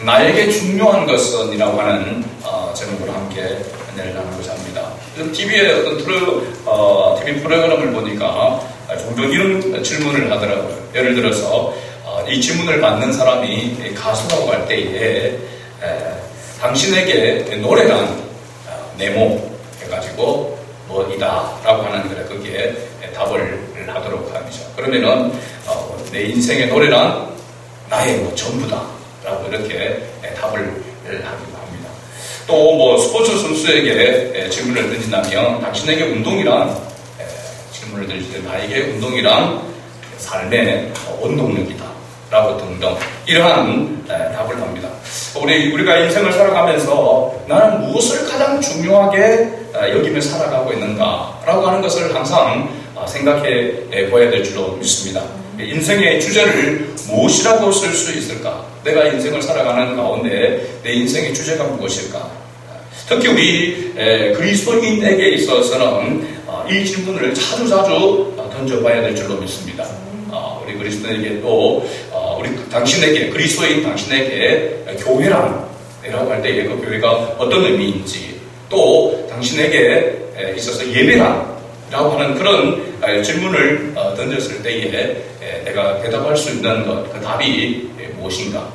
나에게 중요한 것은 이라고 하는 제목으로 함께 은혜를 나누고자 합니다. TV에 어떤 TV 프로그램을 보니까 종종 이런 질문을 하더라고요. 예를 들어서 이 질문을 받는 사람이 가수라고 할 때에 당신에게 노래란 네모 해가지고 뭐이다 라고 하는 거래 거기에 답을 하도록 합니다. 그러면은 내 인생의 노래란 나의 뭐 전부다 라고 이렇게 답을 하기도 합니다. 또 뭐 스포츠 선수에게 질문을 던진다면 당신에게 운동이란 질문을 던질 때 나에게 운동이란 삶의 원동력이다 라고 등등 이러한 답을 합니다. 우리가 인생을 살아가면서 나는 무엇을 가장 중요하게 여기며 살아가고 있는가 라고 하는 것을 항상 생각해 보아야 될 줄로 믿습니다. 인생의 주제를 무엇이라고 쓸 수 있을까? 내가 인생을 살아가는 가운데 내 인생의 주제가 무엇일까? 특히 우리 그리스도인에게 있어서는 이 질문을 자주 던져봐야 될 줄로 믿습니다. 우리 그리스도인에게 또 당신에게 그리스도인 당신에게 교회란 이라고 할 때 그 교회가 어떤 의미인지 또 당신에게 있어서 예배란 라고 하는 그런 질문을 던졌을 때에 내가 대답할 수 있는 그 답이 무엇인가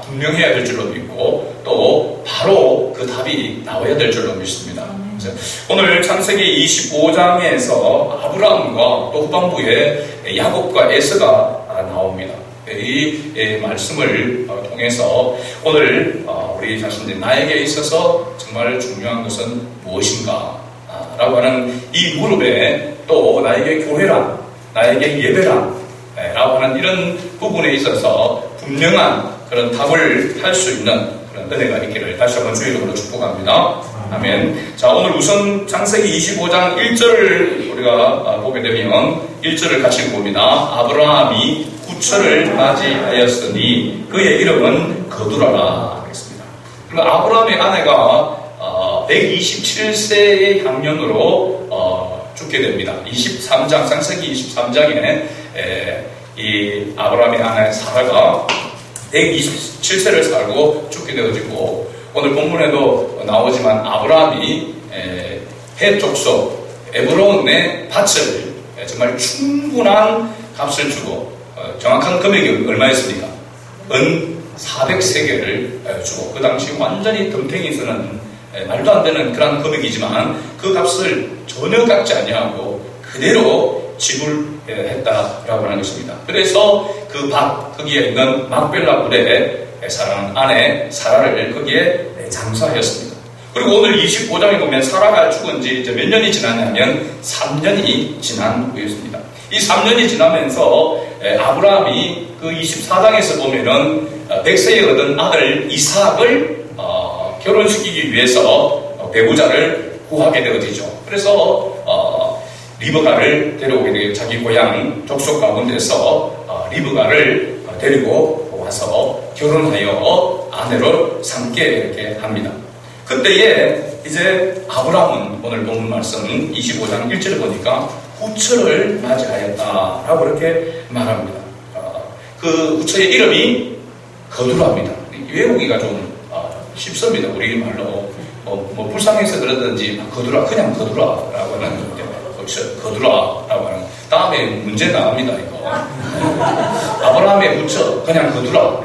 분명해야 될 줄로 믿고 또 바로 그 답이 나와야 될 줄로 믿습니다. 그래서 오늘 창세기 25장에서 아브라함과 또 후반부에 야곱과 에서가 나옵니다. 이 말씀을 통해서 오늘 우리 자신들 나에게 있어서 정말 중요한 것은 무엇인가 라고 하는 이 무릎에 또 나에게 교회란 나에게 예배란 라고 하는 이런 부분에 있어서 분명한 그런 답을 할 수 있는 그런 은혜가 있기를 다시 한번 주의 이름으로 축복합니다. 아멘. 자, 오늘 우선 창세기 25장 1절을 우리가 보게 되면 1절을 같이 봅니다. 아브라함이 후처를 맞이하였으니 그의 이름은 거두라라 하겠습니다. 그리고 아브라함의 아내가 127세의 향년으로 죽게 됩니다. 23장, 창세기 23장에 이 아브라함의 아내 사라가 127세를 살고 죽게 되어지고 오늘 본문에도 나오지만 아브라함이 헷 족속 에브론의 밭을 정말 충분한 값을 주고 정확한 금액이 얼마였습니까? 은 400세겔을 주고 그 당시 완전히 덤탱이 쓰는 말도 안 되는 그런 금액이지만 그 값을 전혀 깎지 아니하고 그대로 지불했다라고 하는 것입니다. 그래서 그 밭 거기에 있는 막벨라 굴에 사랑하는 아내 사라를 거기에 장사하였습니다. 그리고 오늘 25장에 보면 사라가 죽은 지 이제 몇 년이 지났냐면 3년이 지난 후였습니다. 이 3년이 지나면서 아브라함이 그 24장에서 보면은 100세에 얻은 아들 이삭을 결혼시키기 위해서 배우자를 구하게 되어지죠. 그래서 리브가를 데려오게 되고 자기 고향 족속 가운데서 리브가를 데리고 와서 결혼하여 아내로 삼게 이렇게 합니다. 그때에 이제 아브라함은 오늘 본문 말씀 25장 1절을 보니까 후처를 맞이하였다라고 이렇게 말합니다. 그 후처의 이름이 거두라입니다. 외우기가 좀 쉽습니다. 우리말로 뭐 불쌍해서 그러든지 거두라 그냥 거두라라고 하는 건데 거두라라고 하는 다음에 문제 나옵니다. 이거 아브라함의 후처 그냥 거두라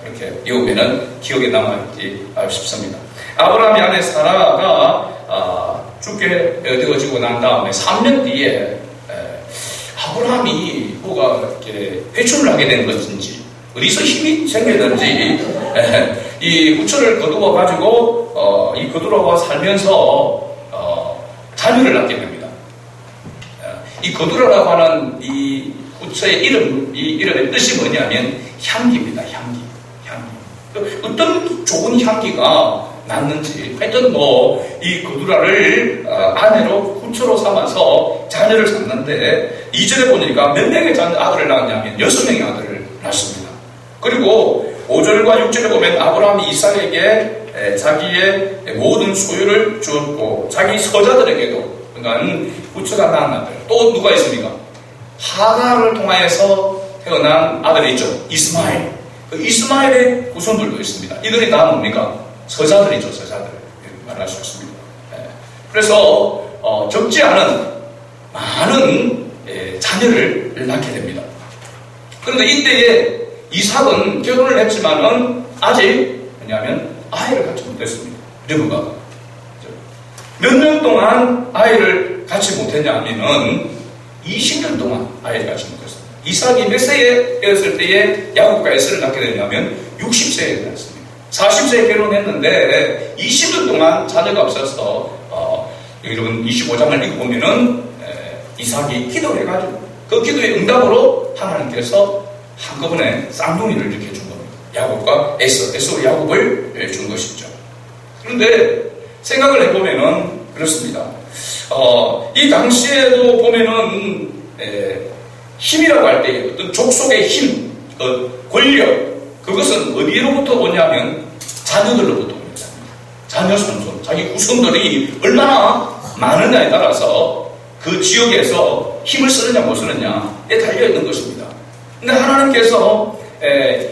그렇게 외우면은 기억에 남아있지 싶습니다. 아브라함의 아내 사라가 죽게 되어지고 난 다음에 3년 뒤에 아브라함이 뭐가 이렇게 회춘을 하게 된 것인지 어디서 힘이 생기든지 이 후처를 거두어 가지고 이 거두라와 살면서 자녀를 낳게 됩니다. 이 거두라라고 하는 이 후처의 이 이름의 뜻이 뭐냐면 향기입니다. 향기. 어떤 좋은 향기가 났는지 하여튼 이 거두라를 아내로 후처로 삼아서 자녀를 낳는데 2절에 보니까 몇 명의 아들을 낳았냐면 6명의 아들을 낳습니다. 그리고 5절과 6절에 보면 아브라함이 이삭에게 자기의 모든 소유를 주었고 자기 서자들에게도 그러니까 후처가 낳은 아들 또 누가 있습니까? 하갈을 통하여서 태어난 아들이 있죠. 이스마엘. 이스마엘의 후손들도 있습니다. 이들이 다 뭡니까? 서자들이죠, 서자들. 말할 수 있습니다. 그래서 적지 않은 많은 자녀를 낳게 됩니다. 그런데 이때에 이삭은 결혼을 했지만은 아직 왜냐하면 아이를 갖지 못했습니다. 르브가가 몇 년 동안 아이를 갖지 못했냐 하면은 20년 동안 아이를 갖지 못했습니다. 이삭이 몇 세에 되었을 때에 야곱과 에서를 낳게 되냐면 60세에 되었습니다. 40세에 결혼했는데 20년 동안 자녀가 없어서 여러분 25장을 읽어보면은 이삭이 기도해가지고 그 기도의 응답으로 하나님께서 한꺼번에 쌍둥이를 이렇게 준 겁니다. 야곱과 에서 야곱을 준 것이죠. 그런데 생각을 해보면은 그렇습니다. 이 당시에도 보면은 힘이라고 할 때 어떤 족속의 힘, 권력 그것은 어디로부터 오냐면 자녀들로부터 옵니다. 자녀 손손, 자기 후손들이 얼마나 많으냐에 따라서 그 지역에서 힘을 쓰느냐 못 쓰느냐에 달려있는 것입니다. 근데 하나님께서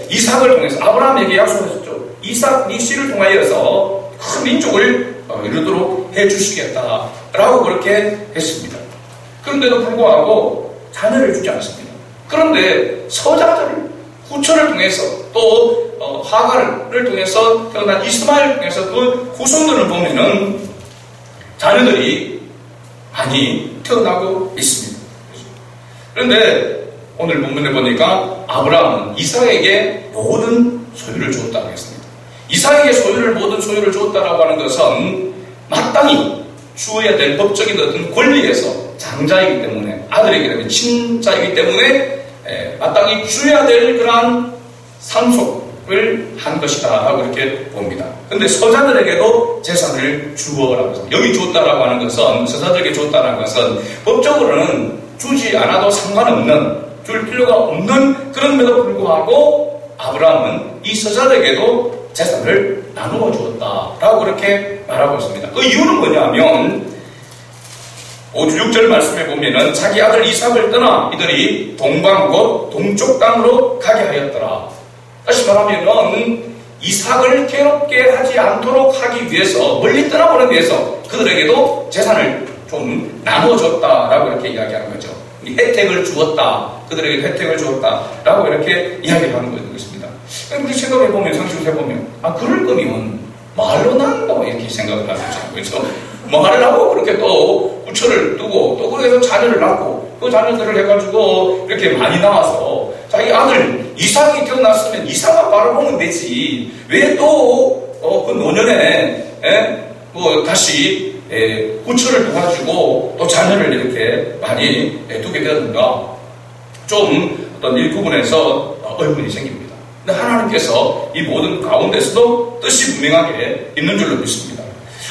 이삭을 통해서 아브라함에게 약속하셨죠. 이삭 네 씨를 통하여서 큰 민족을 이루도록 해주시겠다라고 그렇게 했습니다. 그런데도 불구하고 자녀를 주지 않습니다. 그런데 서자들을 후처를 통해서 또 하갈을 통해서 태어난 이스마엘을 통해서 그 후손들을 보면은 자녀들이 많이 태어나고 있습니다. 그런데 오늘 본문에 보니까 아브라함은 이삭에게 모든 소유를 주었다고 했습니다. 이삭에게 모든 소유를 주었다라고 하는 것은 마땅히 주어야 될 법적인 어떤 권리에서 장자이기 때문에 아들이기 때문에 친자이기 때문에 마땅히 주어야 될 그러한 상속을 한 것이다 라고 이렇게 봅니다. 그런데 서자들에게도 재산을 주어라고 했습니다. 여기 주었다라고 하는 것은 서자들에게 주었다라는 것은 법적으로는 주지 않아도 상관없는 줄 필요가 없는 그런데도 불구하고 아브라함은 이 서자들에게도 재산을 나누어 주었다라고 그렇게 말하고 있습니다. 그 이유는 뭐냐면 6절 말씀에 보면은 자기 아들 이삭을 떠나 이들이 동방 곧 동쪽 땅으로 가게 하였더라. 다시 말하면은 이삭을 괴롭게 하지 않도록 하기 위해서 멀리 떠나보내기 위해서 그들에게도 재산을 좀 나누어줬다라고 이렇게 이야기하는 거죠. 혜택을 주었다. 그들에게 혜택을 주었다라고 이렇게 이야기를 하는 것입니다. 우리 생각해보면 상식해보면 그럴 거면 말로 난다고 이렇게 생각을 하죠. 그렇죠? 말을 하고 그렇게 또 부처를 두고 또 그래서 자녀를 낳고 그 자녀들을 해가지고 이렇게 많이 낳아서 자기 아들 이삭이 태어났으면 이삭만 바라보면 되지 왜 또 그 노년에 다시 부처를 두가지고 또 자녀를 이렇게 많이 두게 되었는가 좀 어떤 일부분에서 의문이 생깁니다. 근데 하나님께서 이 모든 가운데서도 뜻이 분명하게 있는 줄로 믿습니다.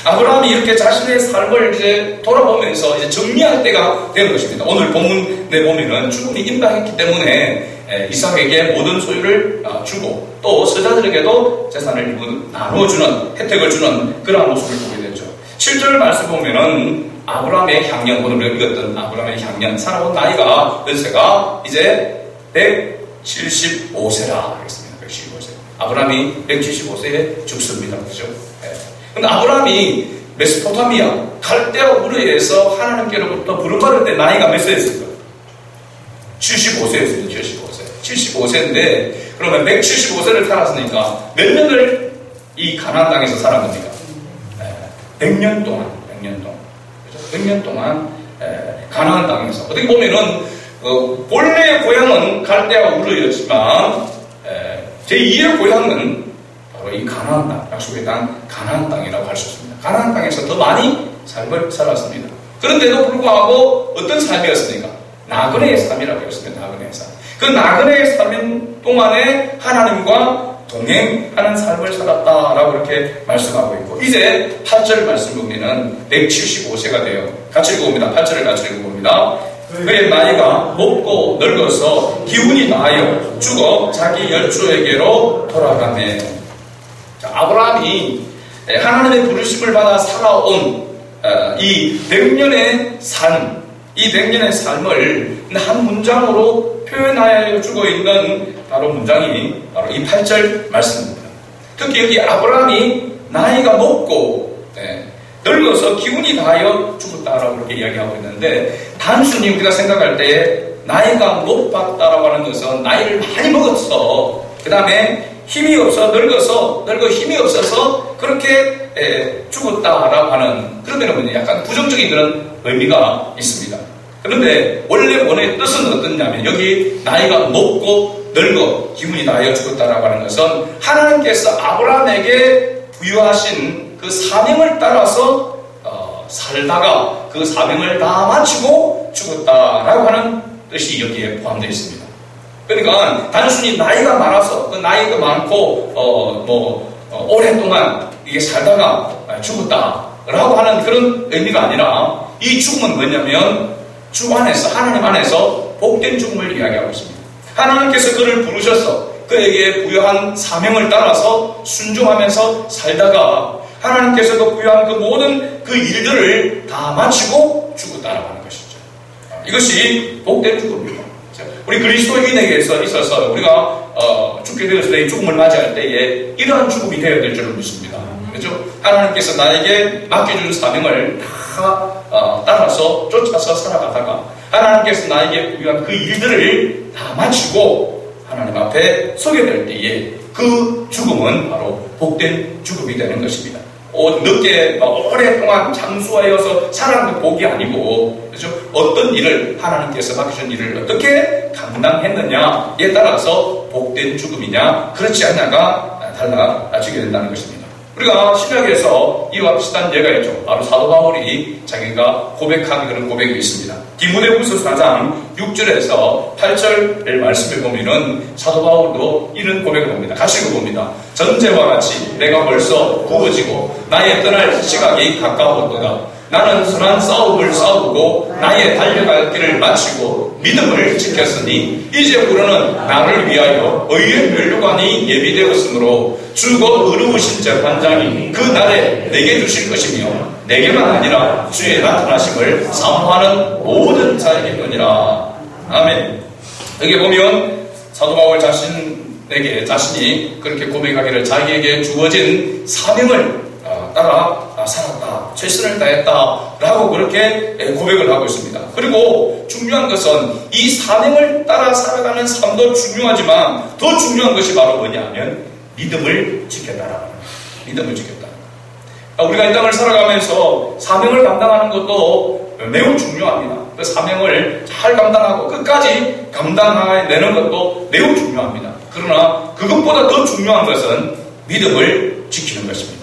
아브라함이 이렇게 자신의 삶을 이제 돌아보면서 이제 정리할 때가 되는 것입니다. 오늘 본문에 보면은 충분히 임박했기 때문에 이삭에게 모든 소유를 주고 또 서자들에게도 재산을 나누어주는 혜택을 주는 그러한 모습을 보게 되죠. 7절 말씀 보면은 아브라함의 향년, 오늘 읽었던 아브라함의 향년, 살아온 나이가 연세가 이제 175세라 하겠습니다. 175세. 아브라함이 175세에 죽습니다. 그죠? 근데 아브라함이 메소포타미아, 갈대아 우르에서 하나님께로부터 부름받을 때 나이가 몇 세였을까? 75세였습니다. 75세인데, 그러면 175세를 살았으니까 몇 년을 이 가나안 땅에서 살은 겁니까? 100년 동안. 100년 동안 가나안 땅에서. 어떻게 보면은, 본래의 고향은 갈대아 우르였지만, 제2의 고향은 바로 이 가나안 땅, 약속의 땅, 가나안 땅이라고 할 수 있습니다. 가나안 땅에서 더 많이 삶을 살았습니다. 그런데도 불구하고 어떤 삶이었습니까? 나그네의 삶이라고 했습니다. 나그네의 삶. 그 나그네의 삶 동안에 하나님과 동행하는 삶을 살았다라고 이렇게 말씀하고 있고, 이제 8절 말씀 보면은 175세가 돼요. 같이 읽어봅니다. 8절을 같이 읽어봅니다. 그의 나이가 먹고 늙어서 기운이 나하여 죽어 자기 열조에게로 돌아가네. 자, 아브라함이 하나님의 부르심을 받아 살아온 이 100년의 삶, 이 100년의 삶을 한 문장으로 표현하여 주고 있는 바로 문장이 바로 이 8절 말씀입니다. 특히 여기 아브라함이 나이가 먹고 늙어서 기운이 다하여 죽었다라고 이렇게 이야기하고 있는데, 단순히 우리가 생각할 때 나이가 높았다라고 하는 것은 나이를 많이 먹었어, 그 다음에 힘이 없어, 늙어 힘이 없어서 그렇게 죽었다라고 하는 그런 약간 부정적인 그런 의미가 있습니다. 그런데 원래 원의 뜻은 어떻냐면, 여기 나이가 높고 늙어 기운이 다하여 죽었다라고 하는 것은 하나님께서 아브라함에게 부여하신 그 사명을 따라서 살다가 그 사명을 다 마치고 죽었다라고 하는 뜻이 여기에 포함되어 있습니다. 그러니까 단순히 나이가 많아서 그 나이가 많고 오랫동안 이게 살다가 죽었다라고 하는 그런 의미가 아니라, 이 죽음은 뭐냐면 주 안에서, 하나님 안에서 복된 죽음을 이야기하고 있습니다. 하나님께서 그를 부르셔서 그에게 부여한 사명을 따라서 순종하면서 살다가 하나님께서도 부여한 그 모든 그 일들을 다 마치고 죽었다라고 하는 것이죠. 이것이 복된 죽음입니다. 우리 그리스도인에게 있어서 우리가 죽게 되었을 때 죽음을 맞이할 때에 이러한 죽음이 되어야 될 줄을 믿습니다. 그렇죠? 하나님께서 나에게 맡겨준 사명을 다 따라서 쫓아서 살아가다가 하나님께서 나에게 부여한 그 일들을 다 마치고 하나님 앞에 서게 될 때에 그 죽음은 바로 복된 죽음이 되는 것입니다. 늦게 오랫동안 장수하여서 살아가는 복이 아니고, 그렇죠? 어떤 일을, 하나님께서 맡기신 일을 어떻게 감당했느냐에 따라서 복된 죽음이냐 그렇지 않냐가 달라지게 된다는 것입니다. 우리가 신약에서 이와 비슷한 예가 있죠. 바로 사도 바울이 자기가 고백한 그런 고백이 있습니다. 디모데후서 4장 6절에서 8절 말씀을 보면은 사도 바울도 이런 고백을 합니다. 같이 읽어봅니다. 전제와 같이 내가 벌써 구워지고 나의 떠날 시각이 가까웠도다. 나는 선한 싸움을 싸우고 나의 달려갈 길을 마치고 믿음을 지켰으니 이제부로는 나를 위하여 의의 면류관이 예비되었으므로 주곧 의로우신 재판장이 그 날에 내게 주실 것이며 내게만 아니라 주의 나타나심을 사모하는 모든 자에게니라. 아멘. 여기 보면 사도 바울 자신이 그렇게 고백하기를 자기에게 주어진 사명을 따라 살았다, 최선을 다했다 라고 그렇게 고백을 하고 있습니다. 그리고 중요한 것은 이 사명을 따라 살아가는 삶도 중요하지만 더 중요한 것이 바로 뭐냐면 믿음을 지켰다라는 거예요. 믿음을 지켰다. 우리가 이 땅을 살아가면서 사명을 감당하는 것도 매우 중요합니다. 그 사명을 잘 감당하고 끝까지 감당해내는 것도 매우 중요합니다. 그러나 그것보다 더 중요한 것은 믿음을 지키는 것입니다.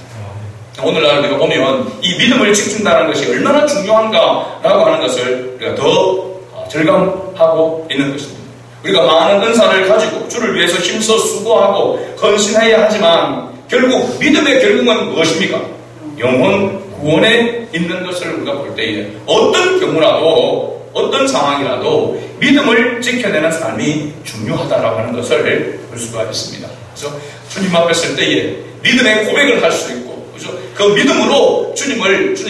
오늘날 우리가 보면 이 믿음을 지킨다는 것이 얼마나 중요한가라고 하는 것을 우리가 더 절감하고 있는 것입니다. 우리가 많은 은사를 가지고 주를 위해서 힘써 수고하고 헌신해야 하지만 결국 믿음의 결국은 무엇입니까? 영혼 구원에 있는 것을 우리가 볼 때에 어떤 경우라도 어떤 상황이라도 믿음을 지켜내는 삶이 중요하다라고 하는 것을 볼 수가 있습니다. 그래서 주님 앞에 설 때에 믿음의 고백을 할 수 있고 그 믿음으로 주님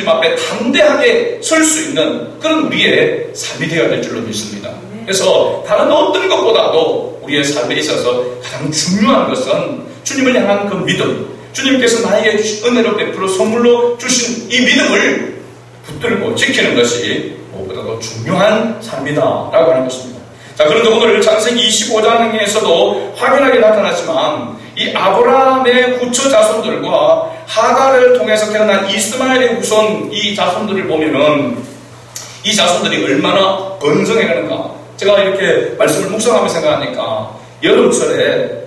앞에 담대하게 설 수 있는 그런 우리의 삶이 되어야 될 줄로 믿습니다. 그래서 다른 어떤 것보다도 우리의 삶에 있어서 가장 중요한 것은 주님을 향한 그 믿음, 주님께서 나에게 은혜로 베풀어 선물로 주신 이 믿음을 붙들고 지키는 것이 무엇보다도 중요한 삶이다라고 하는 것입니다. 자, 그런데 오늘 창세기 25장에서도 확연하게 나타났지만 이 아브라함의 후처 자손들과 하갈을 통해서 태어난 이스마엘의 후손 이 자손들을 보면은 이 자손들이 얼마나 번성해가는가. 제가 이렇게 말씀을 묵상하며 생각하니까 여름철에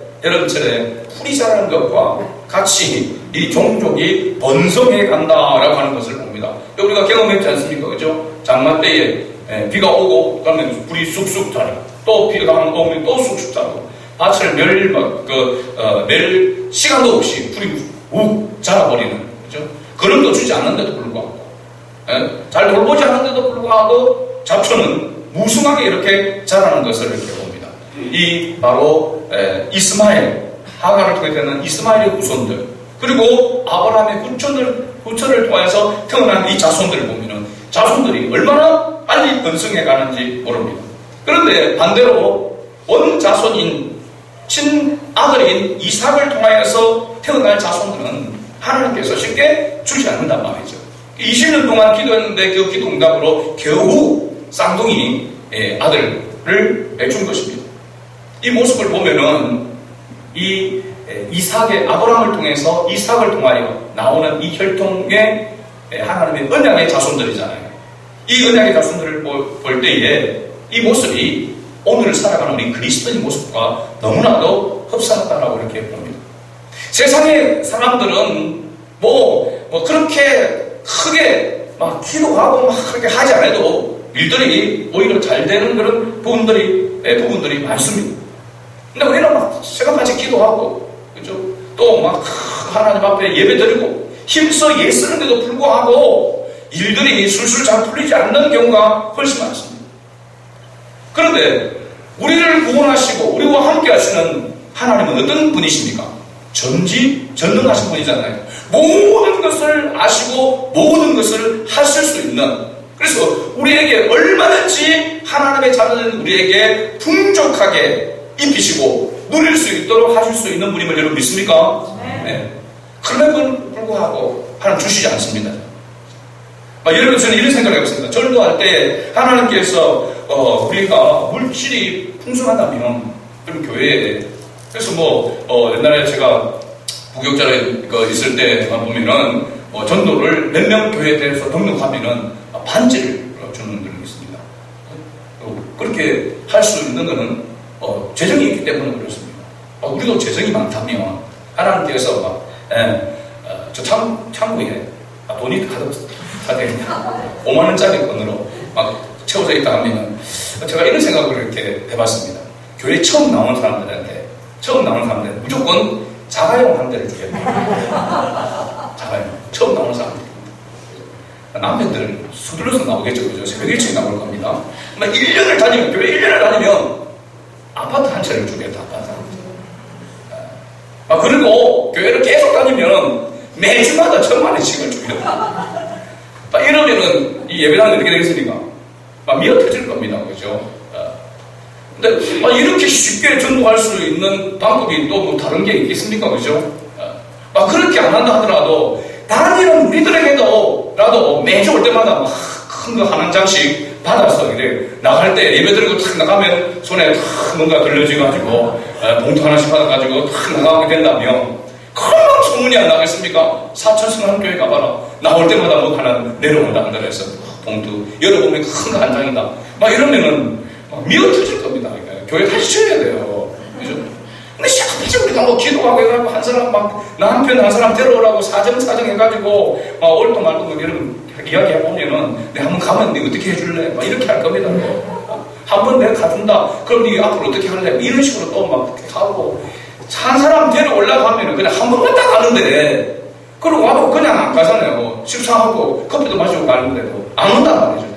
풀이 자라는 것과 같이 이 종족이 번성해 간다라고 하는 것을 봅니다. 우리가 경험했지 않습니까? 그죠? 장마 때에 비가 오고 그러면 풀이 쑥쑥 자라고 또 비가 오면 또 쑥쑥 자라고 밭을 멜 시간도 없이 풀이 욱 자라버리는, 그죠? 거름도 주지 않는데도 불구하고, 잘 돌보지 않는데도 불구하고 잡초는 무성하게 이렇게 자라는 것을 이렇게 봅니다. 이 바로 이스마엘, 하갈을 통해 태어난 이스마엘의 후손들, 그리고 아브라함의 후처를 통해서 태어난 이 자손들을 보면은 자손들이 얼마나 빨리 빨리 번성해 가는지 모릅니다. 그런데 반대로 원자손인 친아들인 이삭을 통하여서 태어날 자손들은 하나님께서 쉽게 주지 않는단 말이죠. 20년 동안 기도했는데 그 기도 응답으로 겨우 쌍둥이 아들을 준 것입니다. 이 모습을 보면은 이 이삭의 아브라함을 통해서 이삭을 통하여 나오는 이 혈통의 하나님의 언약의 자손들이잖아요. 이 언약의 자손들을 볼 때에 이 모습이 오늘 살아가는 우리 그리스도의 모습과 너무나도 흡사하다라고 이렇게 봅니다. 세상의 사람들은 그렇게 크게 막 기도하고 막 그렇게 하지 않아도 일들이 오히려 잘 되는 그런 부분들이 많습니다. 근데 우리는 막 새벽같이 기도하고, 그죠? 또 막 하나님 앞에 예배 드리고 힘써 애쓰는데도 불구하고 일들이 술술 잘 풀리지 않는 경우가 훨씬 많습니다. 그런데 우리를 구원하시고 우리와 함께 하시는 하나님은 어떤 분이십니까? 전능하신 분이잖아요. 모든 것을 아시고 모든 것을 하실 수 있는, 그래서 우리에게 얼마든지 하나님의 자녀는 우리에게 풍족하게 입히시고 누릴 수 있도록 하실 수 있는 분임을 여러분 믿습니까? 네. 그럼에도 불구하고 하나님 주시지 않습니다. 여러분, 저는 이런 생각을 해봤습니다. 전도할 때 하나님께서 우리가 물질이 풍성하다면 그럼 교회에, 그래서 옛날에 제가 부교육자로 있을 때만 보면은 전도를 몇 명 교회에 대해서 등록하면은 반지를 주는 분이 있습니다. 그렇게 할 수 있는 것은 재정이 있기 때문에 그렇습니다. 우리도 재정이 많다면 하나님께서 저 창구에 돈이 가득 5만원짜리 건으로 막 채워져 있다 하면은 제가 이런 생각을 이렇게 해봤습니다. 교회 처음 나오는 사람들한테 무조건 자가용 한 대를 주겠다. 자가용. 처음 나오는 사람들. 남편들 서둘러서 나오겠죠. 그죠? 새벽 일찍 나올 겁니다. 1년을 다니면, 교회 1년을 다니면 아파트 한 채를 주겠다. 그리고 교회를 계속 다니면 매주마다 1,000,000원씩을 주겠다. 이러면은 이 예배당은 어떻게 되겠습니까? 미어 터질 겁니다. 그죠? 근데 이렇게 쉽게 전도할 수 있는 방법이 또 다른 게 있겠습니까? 그죠? 그렇게 안 한다 하더라도 다니는 우리들에게도 매주 올 때마다 큰 거 한 장씩 받아서 이래 나갈 때 예배 드리고 탁 나가면 손에 탁 뭔가 들려져가지고 봉투 하나씩 받아가지고 탁 나가게 된다면 금방 소문이 안 나겠습니까? 사천성한교회 가봐라. 나올 때마다 뭐 하나 내려온다 한다해서 봉투 열어보면 큰 거 한 장이다. 이러면은 미어 터질 겁니다. 교회 다시 쳐야 돼요. 그죠? 근데 시작하지 우리가 기도하고 해가지고 한 사람 남편 한 사람 데려오라고 사정 해가지고 올도 말도 이런 이야기해보면은 내가 한번 가면 네 어떻게 해줄래? 이렇게 할 겁니다. 한 번 내가 가준다. 그럼 네 앞으로 어떻게 할래? 이런 식으로 또 막 하고 한 사람 데려오려고 하면은 그냥 한 번만 딱 가는데 그러고 와도 그냥 안 가잖아요. 식사하고 커피도 마시고 가는데도 안 온단 말이죠.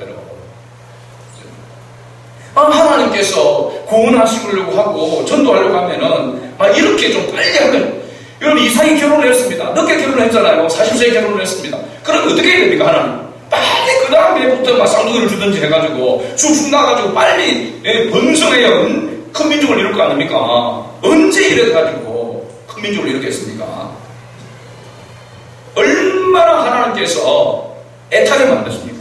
하나님께서 구원하시려고 하고 전도하려고 하면은 이렇게 좀 빨리 하면, 여러분 이삭이 결혼을 했습니다. 늦게 결혼을 했잖아요. 40세에 결혼을 했습니다. 그럼 어떻게 해야 됩니까? 하나님 빨리 그 다음에부터 쌍둥이를 주든지 해가지고 쭉쭉 나가지고 빨리 번성해야 큰 민족을 이룰 거 아닙니까? 언제 이래가지고 큰 민족을 이루겠습니까? 얼마나 하나님께서 애타게 만드십니까?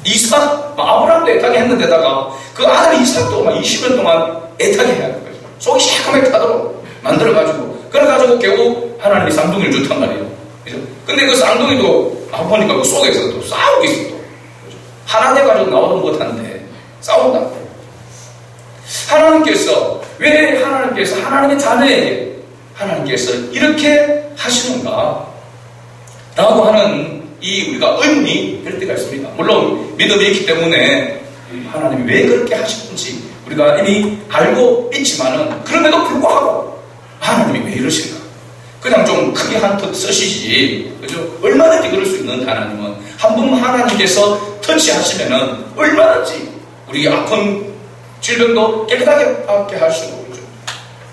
이삭, 아브라함도 애타게 했는데다가 그 아들 이삭도 20년 동안 애타게 해야 하는 거죠. 속이 시커멓게 타도록 만들어가지고, 그래가지고 결국 하나님이 쌍둥이를 줬단 말이에요. 그죠? 근데 그 쌍둥이도 보니까 그 속에서 또 싸우고 있어. 또. 하나 돼가지고 나오는 못하는데 싸운다. 왜 하나님의 자녀에게 하나님께서 이렇게 하시는가? 라고 하는 우리가 의문이 될 때가 있습니다. 물론 믿음이 있기 때문에 하나님이 왜 그렇게 하시는지 우리가 이미 알고 있지만은, 그럼에도 불구하고 하나님이 왜 이러실까? 그냥 좀 크게 한턱 쓰시지, 그죠? 얼마든지 그럴 수 있는 하나님은 한 번 하나님께서 터치하시면은 얼마든지 우리 아픈 질병도 깨끗하게 받게 하시고, 그죠?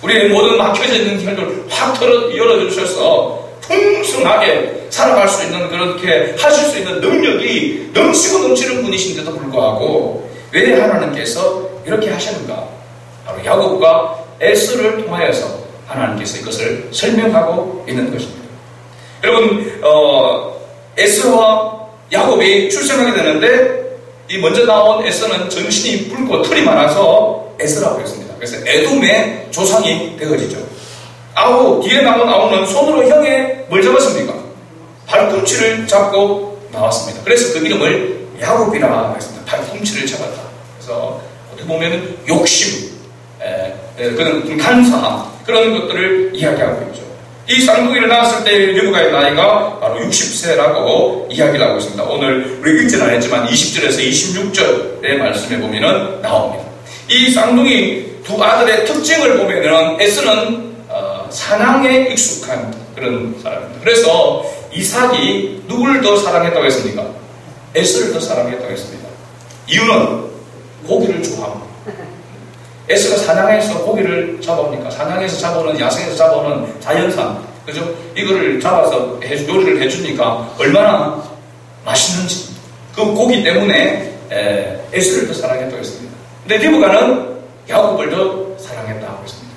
우리의 모든 막혀져 있는 길을 확 열어주셔서 풍성하게 살아갈 수 있는, 그렇게 하실 수 있는 능력이 넘치고 넘치는 분이신데도 불구하고 왜 하나님께서 이렇게 하시는가? 바로 야곱과 에서를 통하여서 하나님께서 이것을 설명하고 있는 것입니다. 여러분, 에서와 야곱이 출생하게 되는데 이 먼저 나온 에서는 전신이 붉고 털이 많아서 에서라고 했습니다. 그래서 에돔의 조상이 되어지죠. 뒤에 나온 아우는 손으로 형에 뭘 잡았습니까? 발꿈치를 잡고 나왔습니다. 그래서 그 이름을 야곱이라 했습니다. 발꿈치를 잡았다. 그래서 어떻게 보면 욕심, 그런 간사함, 그런 것들을 이야기하고 있죠. 이 쌍둥이를 낳았을 때 리브가의 나이가 바로 60세라고 이야기를 하고 있습니다. 오늘 우리 읽지는 않았지만 20절에서 26절의 말씀에 보면은 나옵니다. 이 쌍둥이 두 아들의 특징을 보면은 에스는 사냥에 익숙한 그런 사람입니다. 그래서 이삭이 누구를 더 사랑했다고 했습니까? 에스를 더 사랑했다고 했습니다. 이유는 고기를 좋아합니다. 에스가 사냥해서 고기를 잡아오니까, 사냥해서 잡아오는, 야생에서 잡아오는 자연산, 그죠? 이거를 잡아서 요리를 해주니까 얼마나 맛있는지, 그 고기 때문에 에스를 더 사랑했다고 했습니다. 근데 리브가는 야곱을 더 사랑했다고 했습니다.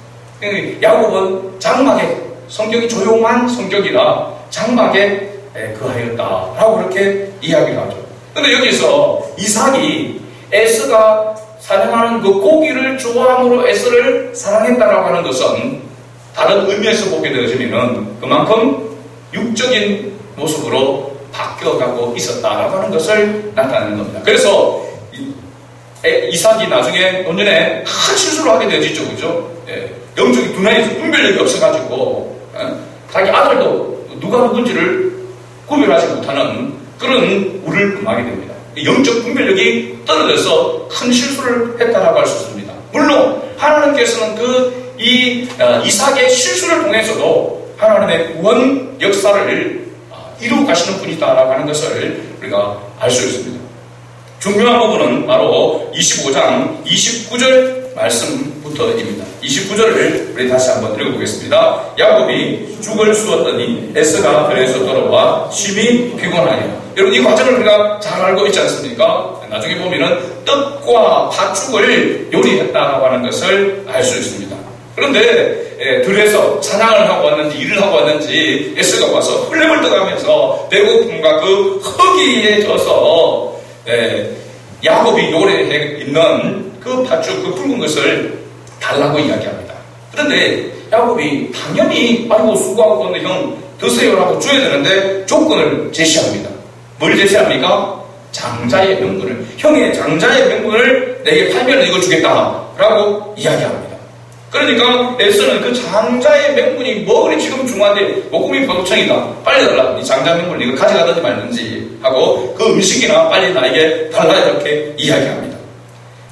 야곱은 장막에, 성격이 조용한 성격이라 장막에 거하였다라고 그렇게 이야기를 하죠. 근데 여기서 이삭이 에스가 사냥하는 그 고기를 좋아함으로 에스를 사랑했다라고 하는 것은 다른 의미에서 보게 되어지면 그만큼 육적인 모습으로 바뀌어가고 있었다라고 하는 것을 나타내는 겁니다. 그래서 이삭이 나중에 노년에 큰 실수를 하게 되어지죠. 그죠? 영적인 두뇌에서 분별력이 없어가지고 자기 아들도 누가 누군지를 구별하지 못하는 그런 우를 금하게 됩니다. 영적 분별력이 떨어져서 큰 실수를 했다라고 할 수 있습니다. 물론 하나님께서는 이삭의 실수를 통해서도 하나님의 구원 역사를 이루어 가시는 분이다라고 하는 것을 우리가 알 수 있습니다. 중요한 부분은 바로 25장 29절 말씀부터입니다. 29절을 우리 다시 한번 읽어보겠습니다. 야곱이 죽을 쑤었더니 에스가 들에서 돌아와 심히 피곤하여. 여러분, 이 과정을 우리가 잘 알고 있지 않습니까? 나중에 보면은 떡과 팥죽을 요리했다라고 하는 것을 알 수 있습니다. 그런데 들에서 사냥을 하고 왔는지 일을 하고 왔는지 에스가 와서 헐레벌 떠가면서 배고픔과 그 허기에 져서 야곱이 요리해 있는 그 팥죽, 그 붉은 것을 달라고 이야기합니다. 그런데 야곱이 당연히 아이고 수고하고 왔는데 형 드세요라고 줘야 되는데 조건을 제시합니다. 뭘 제시합니까? 장자의 명분을, 형의 장자의 명분을 내게 팔면 이걸 주겠다라고 이야기합니다. 그러니까 에스는 그 장자의 명분이 뭐 지금 중요한데 목금이 보청이다, 빨리 달라, 이 장자 명분을 이거 가져가든지 말든지 하고 그 음식이나 빨리 나에게 달라 이렇게 이야기합니다.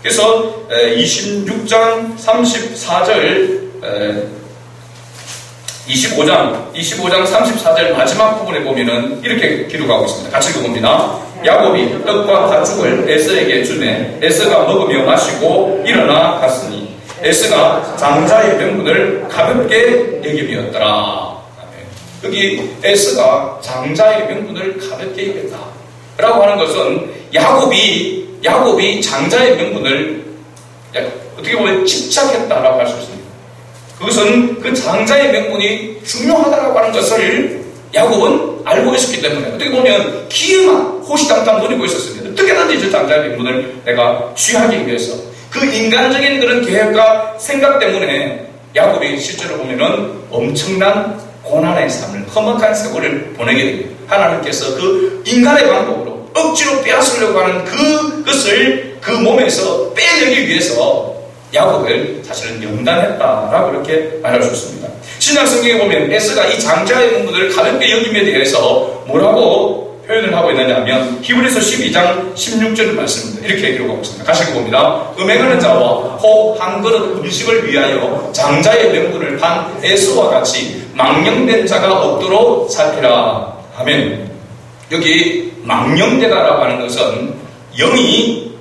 그래서 26장 34절 25장 34절 마지막 부분에 보면은 이렇게 기록하고 있습니다. 같이 읽어봅니다. 야곱이 떡과 팥죽을 에스에게 주매 에스가 먹으며 마시고 일어나 갔으니 에스가 장자의 명분을 가볍게 여김이었더라. 여기 에스가 장자의 명분을 가볍게 여겼다 라고 하는 것은 야곱이 장자의 명분을 어떻게 보면 집착했다라고 할 수 있습니다. 그것은 그 장자의 명분이 중요하다라고 하는 것을 야곱은 알고 있었기 때문에 어떻게 보면 기회만 호시탐탐 노리고 있었습니다. 어떻게든지 저 장자의 명분을 내가 취하기 위해서 그 인간적인 그런 계획과 생각 때문에 야곱이 실제로 보면은 엄청난 고난의 삶을, 험악한 세월을 보내게 됩니다. 하나님께서 그 인간의 방법으로 억지로 빼앗으려고 하는 그것을 그 몸에서 빼내기 위해서 야곱을 사실은 영단했다라고 그렇게 말할 수 있습니다. 신약 성경에 보면 에스가 이 장자의 명분을 가볍게 여김에 대해서 뭐라고 표현을 하고 있느냐 하면 히브리서 12장 16절 말씀입니다. 이렇게 기록하고 있습니다. 같이 읽어봅니다. 음행하는 자와 혹 한 그릇 음식을 위하여 장자의 명분을 판 에스와 같이 망령된 자가 없도록 살피라 하면, 여기 망령되다라고 하는 것은 영이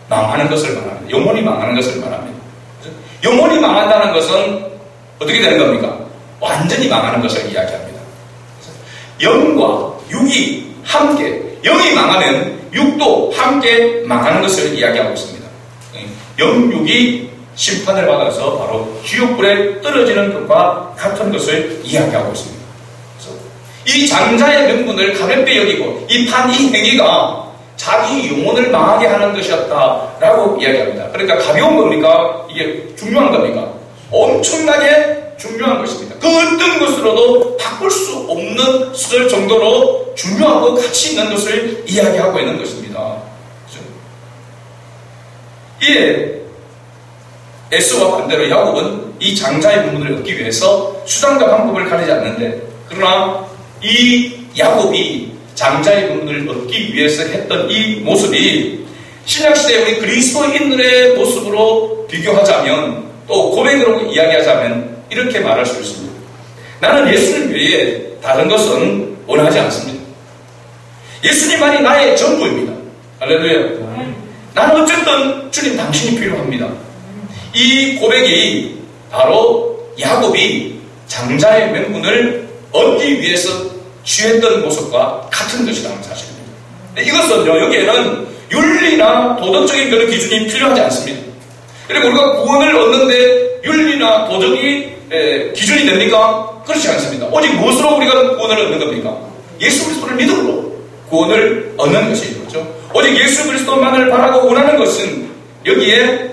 망하는 것을 말합니다. 영혼이 망하는 것을 말합니다. 영혼이 망한다는 것은 어떻게 되는 겁니까? 완전히 망하는 것을 이야기합니다. 영과 육이 함께, 영이 망하면 육도 함께 망하는 것을 이야기하고 있습니다. 영육이 심판을 받아서 바로 지옥불에 떨어지는 것과 같은 것을 이야기하고 있습니다. 그래서 이 장자의 명분을 가볍게 여기고 이 행위가 자기 영혼을 망하게 하는 것이었다라고 이야기합니다. 그러니까 가벼운 겁니까? 이게 중요한 겁니까? 엄청나게 중요한 것입니다. 그 어떤 것으로도 바꿀 수 없는 정도로 중요하고 가치 있는 것을 이야기하고 있는 것입니다. 그렇죠? 이에 에서와 반대로 야곱은 이 장자의 부분을 얻기 위해서 수단과 방법을 가리지 않는데, 그러나 이 야곱이 장자의 부분을 얻기 위해서 했던 이 모습이 신약시대의 우리 그리스도인들의 모습으로 비교하자면, 또 고백으로 이야기하자면 이렇게 말할 수 있습니다. 나는 예수님 외에 다른 것은 원하지 않습니다. 예수님만이 나의 전부입니다. 할렐루야. 나는 어쨌든 주님 당신이 필요합니다. 이 고백이 바로 야곱이 장자의 명분을 얻기 위해서 취했던 모습과 같은 것이라는 사실입니다. 이것은요, 여기에는 윤리나 도덕적인 그런 기준이 필요하지 않습니다. 그리고 우리가 구원을 얻는데 윤리나 도덕이 기준이 됩니까? 그렇지 않습니다. 오직 무엇으로 우리가 구원을 얻는 겁니까? 예수 그리스도를 믿음으로 구원을 얻는 것이죠. 그렇죠? 오직 예수 그리스도만을 바라고 원하는 것은 여기에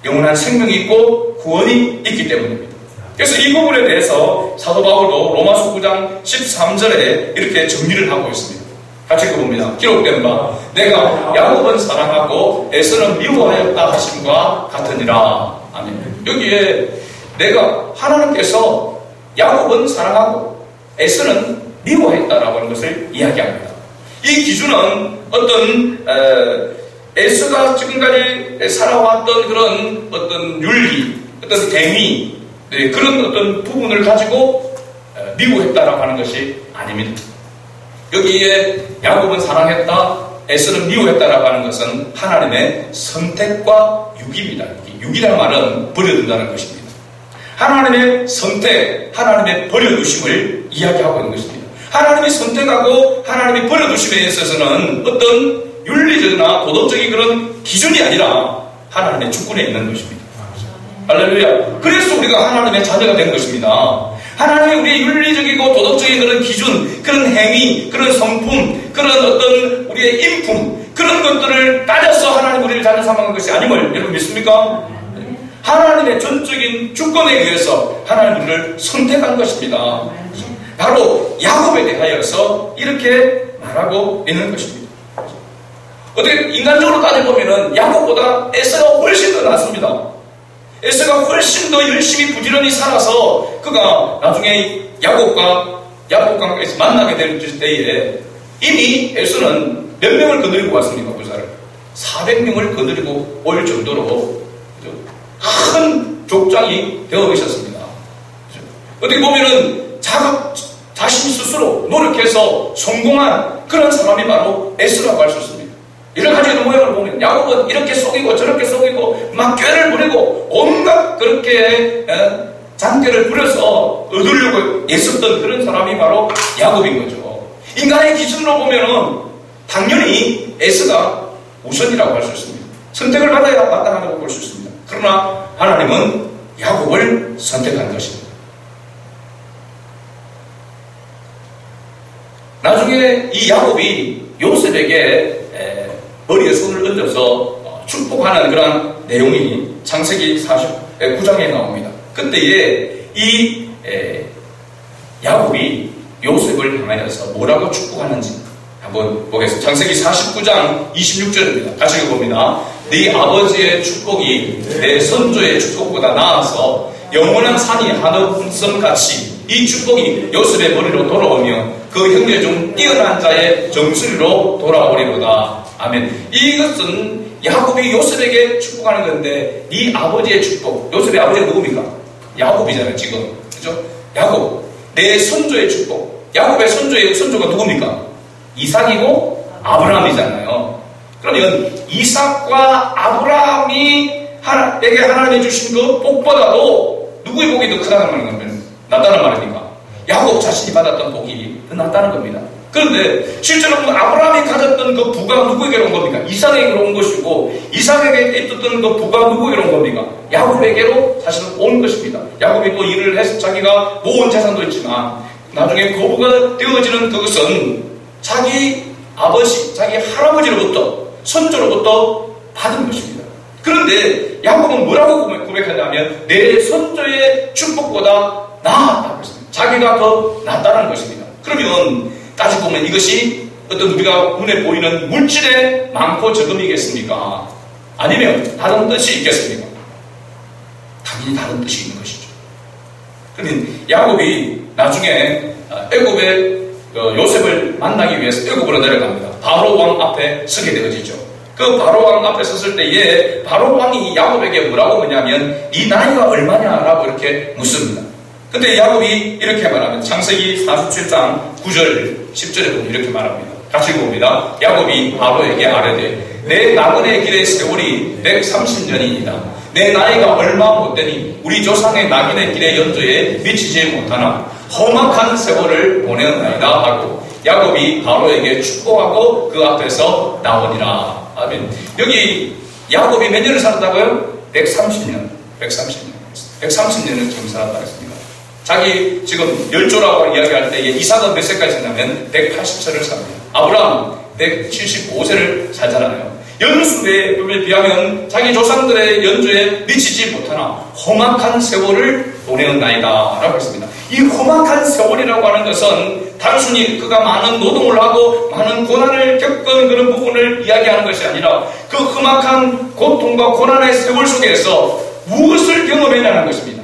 영원한 생명이 있고 구원이 있기 때문입니다. 그래서 이 부분에 대해서 사도 바울도 로마서 9장 13절에 이렇게 정리를 하고 있습니다. 같이 읽어봅니다. 기록된 바 내가 야곱은 사랑하고 에서는 미워하였다 하심과 같으니라. 아멘. 여기에 내가 하나님께서 야곱은 사랑하고 에서는 미워했다라고 하는 것을 이야기합니다. 이 기준은 어떤 에서가 지금까지 살아왔던 그런 어떤 윤리, 어떤 행위, 그런 어떤 부분을 가지고 미워했다라고 하는 것이 아닙니다. 여기에 야곱은 사랑했다, 에서는 미워했다라고 하는 것은 하나님의 선택과 육입니다. 육이라는 말은 버려둔다는 것입니다. 하나님의 선택, 하나님의 버려두심을 이야기하고 있는 것입니다. 하나님이 선택하고 하나님이 버려두심에 있어서는 어떤 윤리적이나 도덕적인 그런 기준이 아니라 하나님의 주권에 있는 것입니다. 할렐루야. 그래서 우리가 하나님의 자녀가 된 것입니다. 하나님의 우리의 윤리적이고 도덕적인 그런 기준, 그런 행위, 그런 성품, 그런 어떤 우리의 인품, 그런 것들을 따져서 하나님 우리를 자녀 삼은 것이 아님을 여러분 믿습니까? 하나님의 전적인 주권에 의해서 하나님 우리를 선택한 것입니다. 바로 야곱에 대하여서 이렇게 말하고 있는 것입니다. 어떻게 인간적으로 따져보면 야곱보다 에서가 훨씬 더 낫습니다. 에서가 훨씬 더 열심히 부지런히 살아서 그가 나중에 야곱강에서 만나게 될 때에 이미 에서는 몇 명을 거느리고 왔습니까? 부자를 400명을 거느리고 올 정도로 큰 족장이 되어 있었습니다. 어떻게 보면은 자신 스스로 노력해서 성공한 그런 사람이 바로 에서라고 할 수 있습니다. 여러 가지 모양을 보면 야곱은 이렇게 속이고 저렇게 속이고 막 꾀를 부리고 온갖 그렇게 장계를 부려서 얻으려고 애썼던 그런 사람이 바로 야곱인 거죠. 인간의 기준으로 보면은 당연히 에서가 우선이라고 할 수 있습니다. 선택을 받아야 마땅하다고 볼 수 있습니다. 그러나 하나님은 야곱을 선택한 것입니다. 나중에 이 야곱이 요셉에게 머리에 손을 얹어서 축복하는 그런 내용이 창세기 49장에 나옵니다. 그때에 이 야곱이 요셉을 향하여서 뭐라고 축복하는지 한번 보겠습니다. 창세기 49장 26절입니다. 같이 읽어봅니다. 네 아버지의 축복이 내 선조의 축복보다 나아서 영원한 산이 한없음같이 이 축복이 요셉의 머리로 돌아오며 그 형제 중 뛰어난 자의 정수리로 돌아오리로다. 아멘. 이것은 야곱이 요셉에게 축복하는 건데 네 아버지의 축복. 요셉의 아버지가 누굽니까? 야곱이잖아요. 지금. 그죠? 야곱. 내 선조의 축복. 야곱의 선조가 누굽니까? 이삭이고 아브라함이잖아요. 그러면 이삭과 아브라함이 내게 하나님이 주신 그 복보다도 누구의 복이 더 크다는 말입니까? 낫다는 말입니까? 야곱 자신이 받았던 복이 더 낫다는 겁니다. 그런데 실제로 아브라함이 가졌던 그 부가 누구에게로 온 겁니까? 이삭에게로 온 것이고, 이삭에게 있었던 그 부가 누구에게로 온 겁니까? 야곱에게로 사실은 온 것입니다. 야곱이 또 일을 해서 자기가 모은 재산도 있지만 나중에 거부가 되어지는 그것은 자기 아버지, 자기 할아버지로부터, 선조로부터 받은 것입니다. 그런데 야곱은 뭐라고 고백하냐면 내 선조의 축복보다 나았다고 했습니다. 자기가 더 낫다는 것입니다. 그러면 따지고 보면 이것이 어떤 우리가 눈에 보이는 물질의 많고 적음이겠습니까? 아니면 다른 뜻이 있겠습니까? 당연히 다른 뜻이 있는 것이죠. 그러면 야곱이 나중에 애굽의 요셉을 만나기 위해서 애굽으로 내려갑니다. 바로 왕 앞에 서게 되어지죠. 그 바로 왕 앞에 섰을 때에 바로 왕이 야곱에게 뭐라고 묻냐면 네 나이가 얼마냐라고 이렇게 묻습니다. 근데 야곱이 이렇게 말합니다. 창세기 47장 9절 10절에 보면 이렇게 말합니다. 같이 봅니다. 야곱이 바로에게 아뢰되 내 나그네 길의 세월이 130년이니이다. 내 나이가 얼마 못되니 우리 조상의 나그네 길의 연조에 미치지 못하나 험악한 세월을 보내었나이다 하고 야곱이 바로에게 축복하고 그 앞에서 나오니라. 아멘. 여기 야곱이 몇 년을 살았다고요? 130년. 130년을 지금 살았다 했습니다. 자기 지금 열조라고 이야기할 때에 이삭은 몇 세까지 살냐면 180세를 삽니다. 아브라함은 175세를 살잖아요. 연수에 비하면 자기 조상들의 연주에 미치지 못하나 험악한 세월을 보내었나이다 라고 했습니다. 이 험악한 세월이라고 하는 것은 단순히 그가 많은 노동을 하고 많은 고난을 겪은 그런 부분을 이야기하는 것이 아니라 그 험악한 고통과 고난의 세월 속에서 무엇을 경험했냐는 것입니다.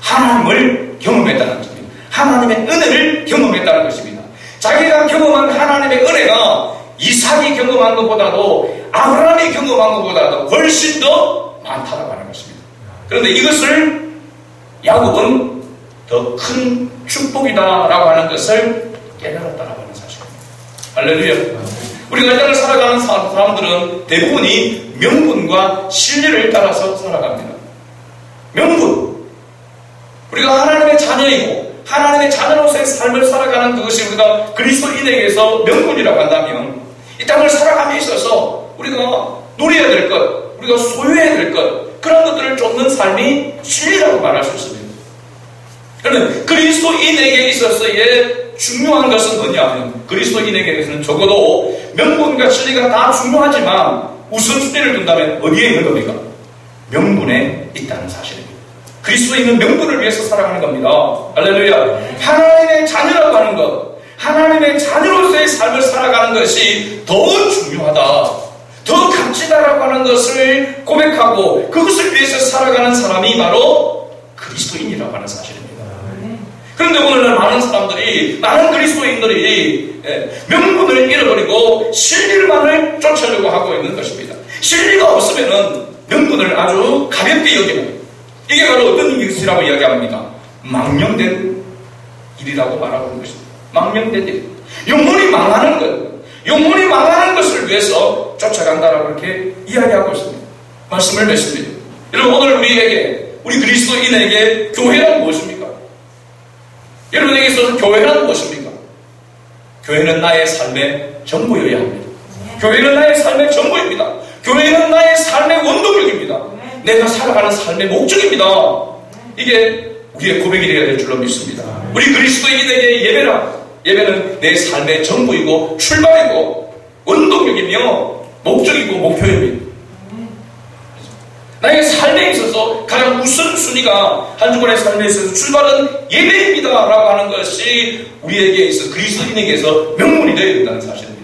하나님을 경험했다는 것입니다. 하나님의 은혜를 경험했다는 것입니다. 자기가 경험한 하나님의 은혜가 이삭이 경험한 것보다도 아브라함이 경험한 것보다도 훨씬 더 많다고 하는 것입니다. 그런데 이것을 야곱은 더 큰 축복이다라고 하는 것을 깨달았다라고 하는 사실입니다. 할렐루야. 우리가 이 땅을 살아가는 사람들은 대부분이 명분과 신뢰를 따라서 살아갑니다. 명분. 우리가 하나님의 자녀이고 하나님의 자녀로서의 삶을 살아가는 그것이 우리가 그리스도인에게서 명분이라고 한다면 이 땅을 살아감에 있어서 우리가 누려야 될 것, 우리가 소유해야 될 것, 그런 것들을 쫓는 삶이 신뢰라고 말할 수 있습니다. 그러면 그리스도인에게 있어서의 중요한 것은 뭐냐면 그리스도인에게는 적어도 명분과 진리가 다 중요하지만 우선순위를 둔다면 어디에 있는 겁니까? 명분에 있다는 사실입니다. 그리스도인은 명분을 위해서 살아가는 겁니다. 할렐루야. 하나님의 자녀라고 하는 것, 하나님의 자녀로서의 삶을 살아가는 것이 더 중요하다, 더 값지다라고 하는 것을 고백하고 그것을 위해서 살아가는 사람이 바로 그리스도인이라고 하는 사실입니다. 그런데 오늘날 많은 사람들이, 많은 그리스도인들이 명분을 잃어버리고 진리만을 쫓으려고 하고 있는 것입니다. 진리가 없으면 명분을 아주 가볍게 여기고, 이게 바로 어떤 것이라고 이야기합니까? 망령된 일이라고 말하고 있는 것입니다. 망령된 일. 영혼이 망하는 것, 영혼이 망하는 것을 위해서 쫓아간다라고 이렇게 이야기하고 있습니다. 말씀을 맺습니다. 여러분, 오늘 우리 그리스도인에게 교회란 무엇입니까? 여러분에게 있어서 교회란 무엇입니까? 교회는 나의 삶의 전부여야 합니다. 교회는 나의 삶의 전부입니다. 교회는 나의 삶의 원동력입니다. 내가 살아가는 삶의 목적입니다. 이게 우리의 고백이 되어야 될 줄로 믿습니다. 우리 그리스도인에게 예배는 내 삶의 전부이고 출발이고 원동력이며 목적이고 목표입니다. 나의 삶에 있어서 가장 우선순위가 한 주간의 삶에 있어서 출발은 예배입니다 라고 하는 것이 우리에게 있어 그리스도인에게서 명분이 되어야 된다는 사실입니다.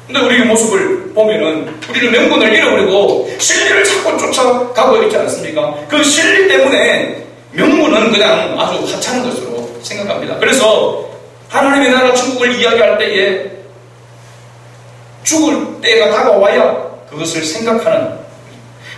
근데 우리의 모습을 보면은 우리는 명분을 잃어버리고 진리를 자꾸 쫓아가고 있지 않습니까? 그 진리 때문에 명분은 그냥 아주 하찮은 것으로 생각합니다. 그래서 하나님의 나라 천국을 이야기할 때에 죽을 때가 다가와야 그것을 생각하는,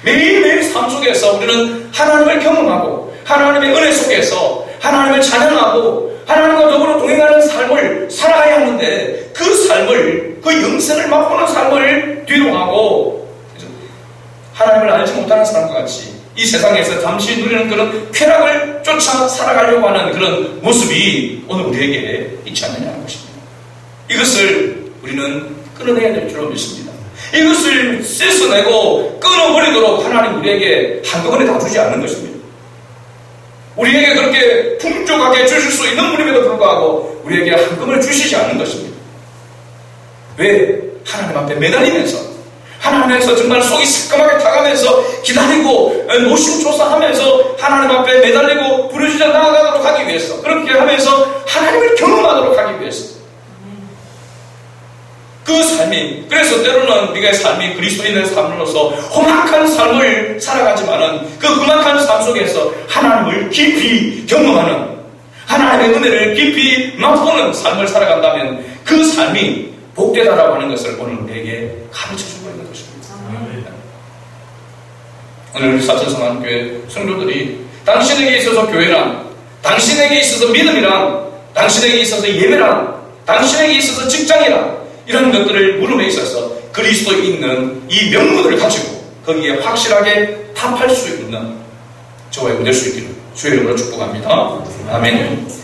매일매일 삶 속에서 우리는 하나님을 경험하고 하나님의 은혜 속에서 하나님을 찬양하고 하나님과 더불어 동행하는 삶을 살아야 하는데 그 삶을, 그 영생을 맛보는 삶을 뒤로 하고 하나님을 알지 못하는 사람과 같이 이 세상에서 잠시 누리는 그런 쾌락을 쫓아 살아가려고 하는 그런 모습이 오늘 우리에게 있지 않느냐는 것입니다. 이것을 우리는 끊어내야 될 줄로 믿습니다. 이것을 씻어내고 끊어버리도록 하나님 우리에게 한꺼번에 다 주지 않는 것입니다. 우리에게 그렇게 풍족하게 주실 수 있는 분임에도 불구하고 우리에게 한꺼번에 주시지 않는 것입니다. 왜? 하나님 앞에 매달리면서 하나님 앞에서 정말 속이 새까맣게 타가면서 기다리고 노심초사하면서 하나님 앞에 매달리고 부르짖어 나아가도록 하기 위해서, 그렇게 하면서 하나님을 경험하도록 하기 위해서 그 삶이, 그래서 때로는 네가 삶이 그리스도인의 삶으로서 험악한 삶을 살아가지만은 그 험악한 삶 속에서 하나님을 깊이 경험하는, 하나님의 은혜를 깊이 맛보는 삶을 살아간다면 그 삶이 복되다라고 하는 것을 오늘 우리에게 가르쳐주고 있는 것입니다. 오늘 우리 사천성한교회 성도들이 당신에게 있어서 교회란, 당신에게 있어서 믿음이란, 당신에게 있어서 예배란, 당신에게 있어서 직장이란, 이런 것들을 물음에 있어서 그리스도에 있는 이 명분을 가지고 거기에 확실하게 답할 수 있는 저와 여러분 될 수 있기를 주의 이름으로 축복합니다. 아멘.